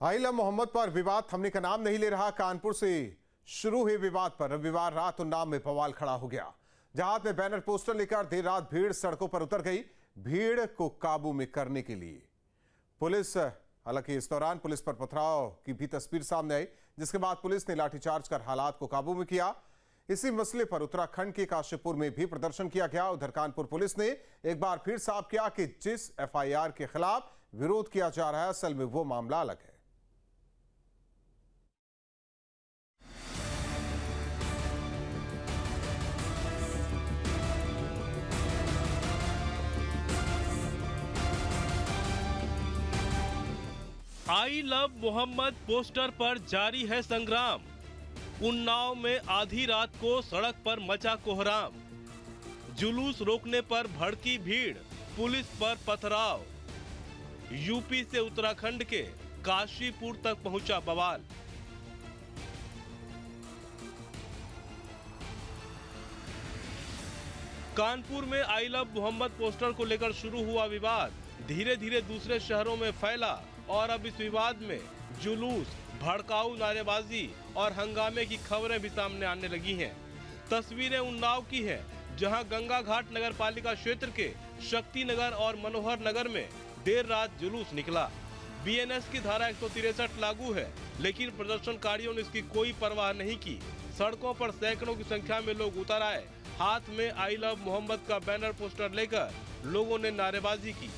आइला मोहम्मद पर विवाद थमने का नाम नहीं ले रहा। कानपुर से शुरू हुए विवाद पर रविवार रात उन्नाव में बवाल खड़ा हो गया। जहां में बैनर पोस्टर लेकर देर रात भीड़ सड़कों पर उतर गई। भीड़ को काबू में करने के लिए पुलिस, हालांकि इस दौरान पुलिस पर पथराव की भी तस्वीर सामने आई, जिसके बाद पुलिस ने लाठीचार्ज कर हालात को काबू में किया। इसी मसले पर उत्तराखंड के काशीपुर में भी प्रदर्शन किया गया। उधर कानपुर पुलिस ने एक बार फिर साफ किया कि जिस एफआईआर के खिलाफ विरोध किया जा रहा है, असल में वो मामला अलग है। आई लव मोहम्मद पोस्टर पर जारी है संग्राम। उन्नाव में आधी रात को सड़क पर मचा कोहराम। जुलूस रोकने पर भड़की भीड़, पुलिस पर पथराव। यूपी से उत्तराखंड के काशीपुर तक पहुंचा बवाल। कानपुर में आई लव मोहम्मद पोस्टर को लेकर शुरू हुआ विवाद धीरे धीरे दूसरे शहरों में फैला और अब इस विवाद में जुलूस, भड़काऊ नारेबाजी और हंगामे की खबरें भी सामने आने लगी हैं। तस्वीरें उन्नाव की हैं, जहां गंगा घाट नगर पालिका क्षेत्र के शक्ति नगर और मनोहर नगर में देर रात जुलूस निकला। बीएनएस की धारा 163 लागू है, लेकिन प्रदर्शनकारियों ने इसकी कोई परवाह नहीं की। सड़कों पर सैकड़ों की संख्या में लोग उतर आए। हाथ में आई लव मोहम्मद का बैनर पोस्टर लेकर लोगों ने नारेबाजी की।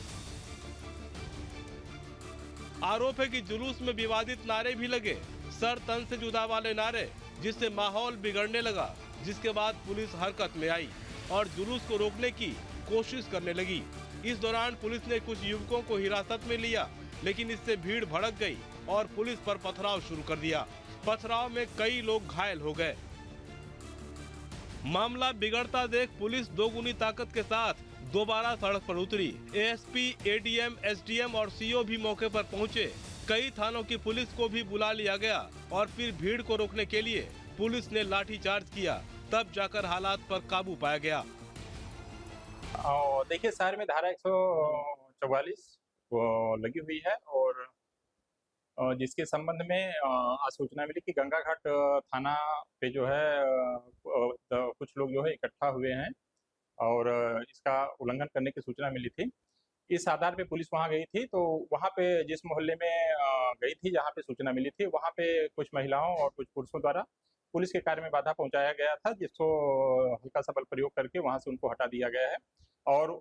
आरोप है कि जुलूस में विवादित नारे भी लगे, सर तन से जुदा वाले नारे, जिससे माहौल बिगड़ने लगा। जिसके बाद पुलिस हरकत में आई और जुलूस को रोकने की कोशिश करने लगी। इस दौरान पुलिस ने कुछ युवकों को हिरासत में लिया, लेकिन इससे भीड़ भड़क गई और पुलिस पर पथराव शुरू कर दिया। पथराव में कई लोग घायल हो गए। मामला बिगड़ता देख पुलिस दोगुनी ताकत के साथ दोबारा सड़क पर उतरी। एएसपी, एडीएम, एसडीएम और सीओ भी मौके पर पहुंचे। कई थानों की पुलिस को भी बुला लिया गया और फिर भीड़ को रोकने के लिए पुलिस ने लाठीचार्ज किया। तब जाकर हालात पर काबू पाया गया। देखिए, शहर में धारा 144 लगी हुई है और जिसके संबंध में आज सूचना मिली कि गंगा घाट थाना पे जो है कुछ लोग जो है इकट्ठा हुए हैं और इसका उल्लंघन करने की सूचना मिली थी। इस आधार पे पुलिस वहां गई थी। तो वहां पे जिस मोहल्ले में गई थी, जहां पे सूचना मिली थी, वहां पे कुछ महिलाओं और कुछ पुरुषों द्वारा पुलिस के कार्य में बाधा पहुंचाया गया था, जिसको हल्का सा बल प्रयोग करके वहां से उनको हटा दिया गया है और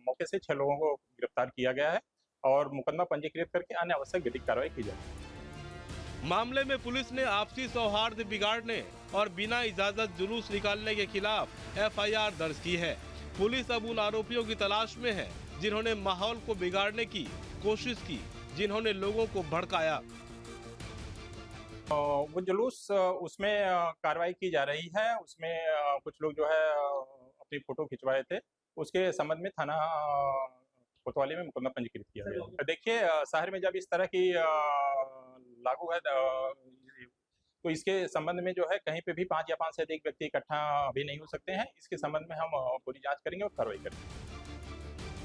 मौके से 6 लोगों को गिरफ्तार किया गया है और मुकदमा पंजीकृत करके अन्य आवश्यक विधिक कार्रवाई की जाएगी। मामले में पुलिस ने आपसी सौहार्द बिगाड़ने और बिना इजाजत जुलूस निकालने के खिलाफ एफआईआर दर्ज की है। पुलिस अब उन आरोपियों की तलाश में है जिन्होंने माहौल को बिगाड़ने की कोशिश की, जिन्होंने लोगों को भड़काया। वो जुलूस, उसमें कार्रवाई की जा रही है। उसमें कुछ लोग जो है अपनी फोटो खिंचवाए थे, उसके संबंध में थाना कोतवाली में मुकदमा पंजीकृत किया गया। देखिए, शहर में जब इस तरह की लागू है तो इसके संबंध में जो है कहीं पे भी 5 या 5 से अधिक व्यक्ति इकट्ठा अभी नहीं हो सकते हैं। इसके संबंध में हम पूरी जांच करेंगे और कार्रवाई करेंगे।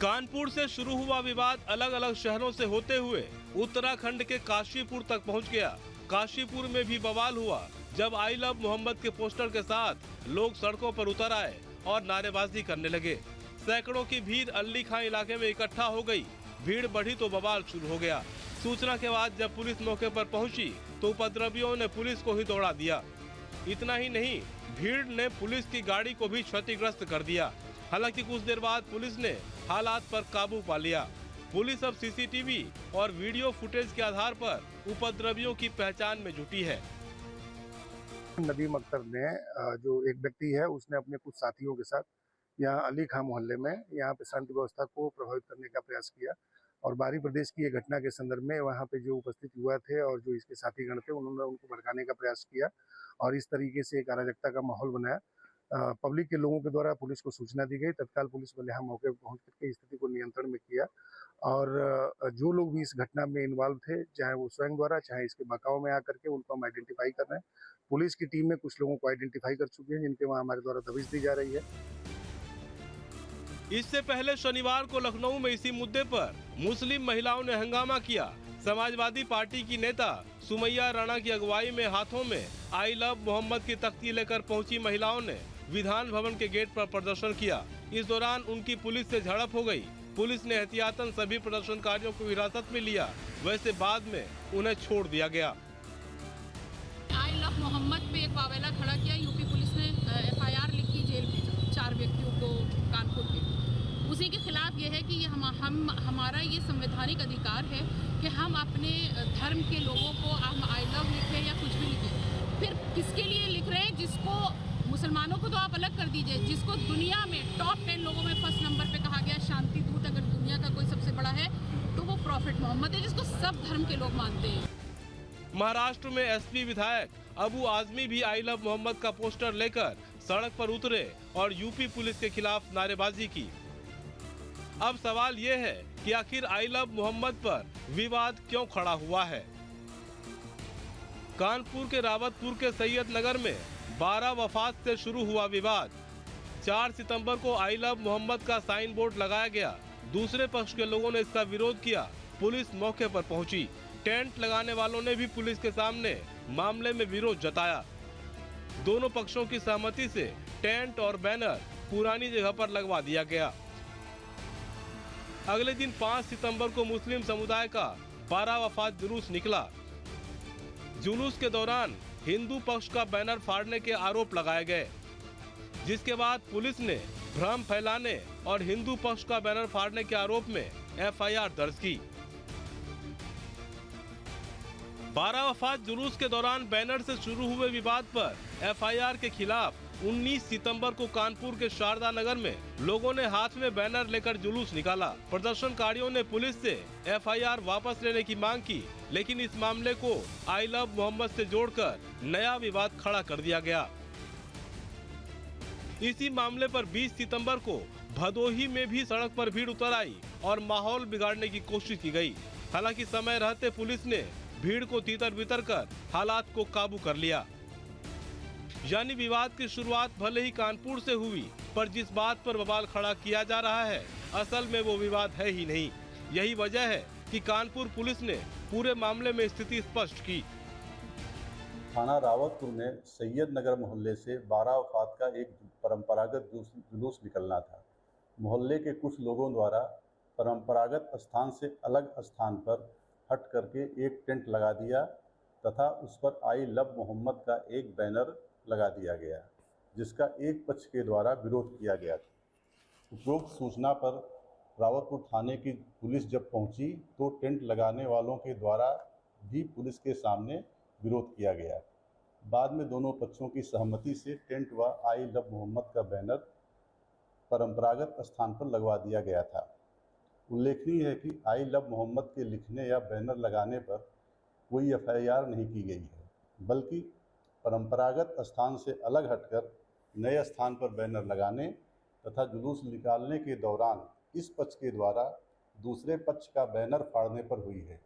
कानपुर से शुरू हुआ विवाद अलग अलग शहरों से होते हुए उत्तराखंड के काशीपुर तक पहुंच गया। काशीपुर में भी बवाल हुआ जब आई लव मोहम्मद के पोस्टर के साथ लोग सड़कों पर उतर आए और नारेबाजी करने लगे। सैकड़ों की भीड़ अल्ली खां इलाके में इकट्ठा हो गई। भीड़ बढ़ी तो बवाल शुरू हो गया। सूचना के बाद जब पुलिस मौके पर पहुंची तो उपद्रवियों ने पुलिस को ही दौड़ा दिया। इतना ही नहीं, भीड़ ने पुलिस की गाड़ी को भी क्षतिग्रस्त कर दिया। हालांकि कुछ देर बाद पुलिस ने हालात पर काबू पा लिया। पुलिस अब सीसीटीवी और वीडियो फुटेज के आधार पर उपद्रवियों की पहचान में जुटी है। नदीम अख्तर ने, जो एक व्यक्ति है, उसने अपने कुछ साथियों के साथ यहाँ अली खां मोहल्ले में यहाँ पे शांति व्यवस्था को प्रभावित करने का प्रयास किया और बाहरी प्रदेश की ये घटना के संदर्भ में वहाँ पे जो उपस्थित युवा थे और जो इसके साथीगण थे, उन्होंने उनको भड़काने का प्रयास किया और इस तरीके से एक अराजकता का माहौल बनाया। पब्लिक के लोगों के द्वारा पुलिस को सूचना दी गई। तत्काल पुलिस बल यहाँ मौके पर पहुँच करके स्थिति को नियंत्रण में किया और जो लोग भी इस घटना में इन्वॉल्व थे, चाहे वो स्वयं द्वारा चाहे इसके बकाव में आकर के, उनको हम आइडेंटिफाई कर रहे हैं। पुलिस की टीम में कुछ लोगों को आइडेंटिफाई कर चुके हैं जिनके वहाँ हमारे द्वारा दबिश दी जा रही है। इससे पहले शनिवार को लखनऊ में इसी मुद्दे पर मुस्लिम महिलाओं ने हंगामा किया। समाजवादी पार्टी की नेता सुमैया राणा की अगुवाई में हाथों में आई लव मोहम्मद की तख्ती लेकर पहुंची महिलाओं ने विधान भवन के गेट पर प्रदर्शन किया। इस दौरान उनकी पुलिस से झड़प हो गई। पुलिस ने एहतियातन सभी प्रदर्शनकारियों को हिरासत में लिया, वैसे बाद में उन्हें छोड़ दिया गया। आई लव मोहम्मद पे एक वावेला खड़ा किया। यूपी पुलिस ने FIR लिखी, जेल भेजा 4 व्यक्तियों को कानपुर के। उसी के खिलाफ ये है कि हमारा ये संवैधानिक अधिकार है कि हम अपने धर्म के लोगों को हम आई लव लिखें या कुछ भी लिखें। फिर किसके लिए लिख रहे हैं? जिसको मुसलमानों को तो आप अलग कर दीजिए, जिसको दुनिया में टॉप 10 लोगों में फर्स्ट नंबर पे कहा गया शांति दूत, अगर दुनिया का कोई सबसे बड़ा है तो वो प्रॉफिट मोहम्मद है, जिसको सब धर्म के लोग मानते हैं। महाराष्ट्र में SP विधायक अबू आजमी भी आई लव मोहम्मद का पोस्टर लेकर सड़क पर उतरे और यूपी पुलिस के खिलाफ नारेबाजी की। अब सवाल ये है कि आखिर आई लव मोहम्मद पर विवाद क्यों खड़ा हुआ है। कानपुर के रावतपुर के सैयद नगर में 12 वफात से शुरू हुआ विवाद। 4 सितंबर को आई लव मोहम्मद का साइन बोर्ड लगाया गया। दूसरे पक्ष के लोगों ने इसका विरोध किया। पुलिस मौके पर पहुंची। टेंट लगाने वालों ने भी पुलिस के सामने मामले में विरोध जताया। दोनों पक्षों की सहमति से टेंट और बैनर पुरानी जगह पर लगवा दिया गया। अगले दिन 5 सितंबर को मुस्लिम समुदाय का 12 वफात जुलूस निकला। जुलूस के दौरान हिंदू पक्ष का बैनर फाड़ने के आरोप लगाए गए, जिसके बाद पुलिस ने भ्रम फैलाने और हिंदू पक्ष का बैनर फाड़ने के आरोप में FIR दर्ज की। 12 वफात जुलूस के दौरान बैनर से शुरू हुए विवाद पर FIR के खिलाफ 19 सितंबर को कानपुर के शारदा नगर में लोगों ने हाथ में बैनर लेकर जुलूस निकाला। प्रदर्शनकारियों ने पुलिस से FIR वापस लेने की मांग की, लेकिन इस मामले को आई लव मोहम्मद से जोड़कर नया विवाद खड़ा कर दिया गया। इसी मामले पर 20 सितंबर को भदोही में भी सड़क पर भीड़ उतर आई और माहौल बिगाड़ने की कोशिश की गई। हालांकि समय रहते पुलिस ने भीड़ को तीतर बितर कर हालात को काबू कर लिया। यानी विवाद की शुरुआत भले ही कानपुर से हुई, पर जिस बात पर बवाल खड़ा किया जा रहा है असल में वो विवाद है ही नहीं। यही वजह है कि कानपुर पुलिस ने पूरे मामले में स्थिति स्पष्ट की। थाना रावतपुर में सैयद नगर मोहल्ले से 12 वफात का एक परंपरागत जुलूस निकलना था। मोहल्ले के कुछ लोगों द्वारा परंपरागत स्थान से अलग स्थान पर हट करके एक टेंट लगा दिया तथा उस पर आई लव मोहम्मद का एक बैनर लगा दिया गया, जिसका एक पक्ष के द्वारा विरोध किया गया था। उपरोक्त सूचना पर रावतपुर थाने की पुलिस जब पहुंची तो टेंट लगाने वालों के द्वारा भी पुलिस के सामने विरोध किया गया। बाद में दोनों पक्षों की सहमति से टेंट व आई लव मोहम्मद का बैनर परंपरागत स्थान पर लगवा दिया गया था। उल्लेखनीय है कि आई लव मोहम्मद के लिखने या बैनर लगाने पर कोई FIR नहीं की गई है, बल्कि परंपरागत स्थान से अलग हटकर नए स्थान पर बैनर लगाने तथा जुलूस निकालने के दौरान इस पक्ष के द्वारा दूसरे पक्ष का बैनर फाड़ने पर हुई है।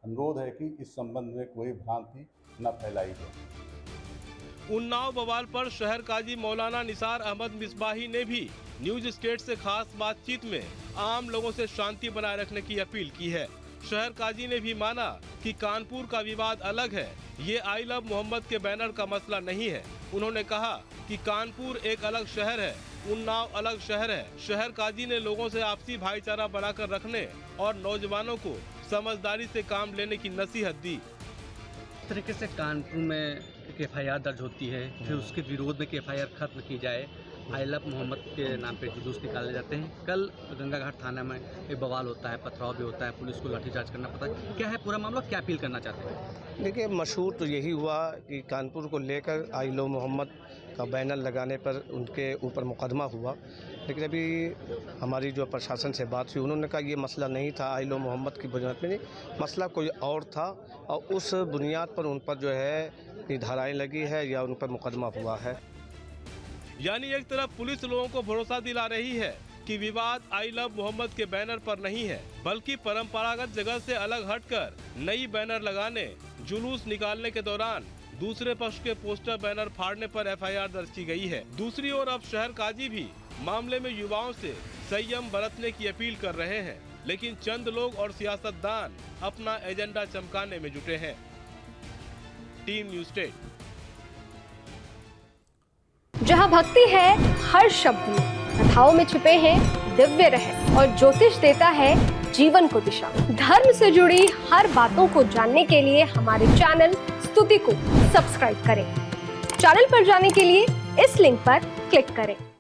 अनुरोध है कि इस संबंध में कोई भ्रांति न फैलाई जाए। उन्नाव बवाल पर शहर काजी मौलाना निसार अहमद मिसबाही ने भी न्यूज स्टेट से खास बातचीत में आम लोगों से शांति बनाए रखने की अपील की है। शहर काजी ने भी माना कि कानपुर का विवाद अलग है, ये आई लव मोहम्मद के बैनर का मसला नहीं है। उन्होंने कहा कि कानपुर एक अलग शहर है, उन्नाव अलग शहर है। शहर काजी ने लोगों से आपसी भाईचारा बनाकर रखने और नौजवानों को समझदारी से काम लेने की नसीहत दी। इस तरीके से कानपुर में एक FIR दर्ज होती है, फिर उसके विरोध में FIR खत्म की जाए, आई लव मोहम्मद के नाम पे जुलूस निकाले जाते हैं। कल गंगा घाट थाना में एक बवाल होता है, पथराव भी होता है, पुलिस को लाठीचार्ज करना पड़ता है। क्या है पूरा मामला, क्या अपील करना चाहते हैं? देखिए, मशहूर तो यही हुआ कि कानपुर को लेकर आई लव मोहम्मद का बैनर लगाने पर उनके ऊपर मुकदमा हुआ, लेकिन अभी हमारी जो प्रशासन से बात हुई उन्होंने कहा ये मसला नहीं था आई लव मोहम्मद की बुनियाद पर, नहीं, मसला कोई और था और उस बुनियाद पर उन पर जो है धाराएँ लगी है या उन पर मुकदमा हुआ है। यानी एक तरफ पुलिस लोगों को भरोसा दिला रही है कि विवाद आई लव मोहम्मद के बैनर पर नहीं है, बल्कि परंपरागत जगह से अलग हटकर नई बैनर लगाने, जुलूस निकालने के दौरान दूसरे पक्ष के पोस्टर बैनर फाड़ने पर FIR दर्ज की गई है। दूसरी ओर अब शहर काजी भी मामले में युवाओं से संयम बरतने की अपील कर रहे हैं। लेकिन चंद लोग और सियासतदान अपना एजेंडा चमकाने में जुटे हैं। Team news state. जहां भक्ति है हर शब्द में, कथाओं में छिपे हैं दिव्य रहस्य और ज्योतिष देता है जीवन को दिशा। धर्म से जुड़ी हर बातों को जानने के लिए हमारे चैनल स्तुति को सब्सक्राइब करें। चैनल पर जाने के लिए इस लिंक पर क्लिक करें।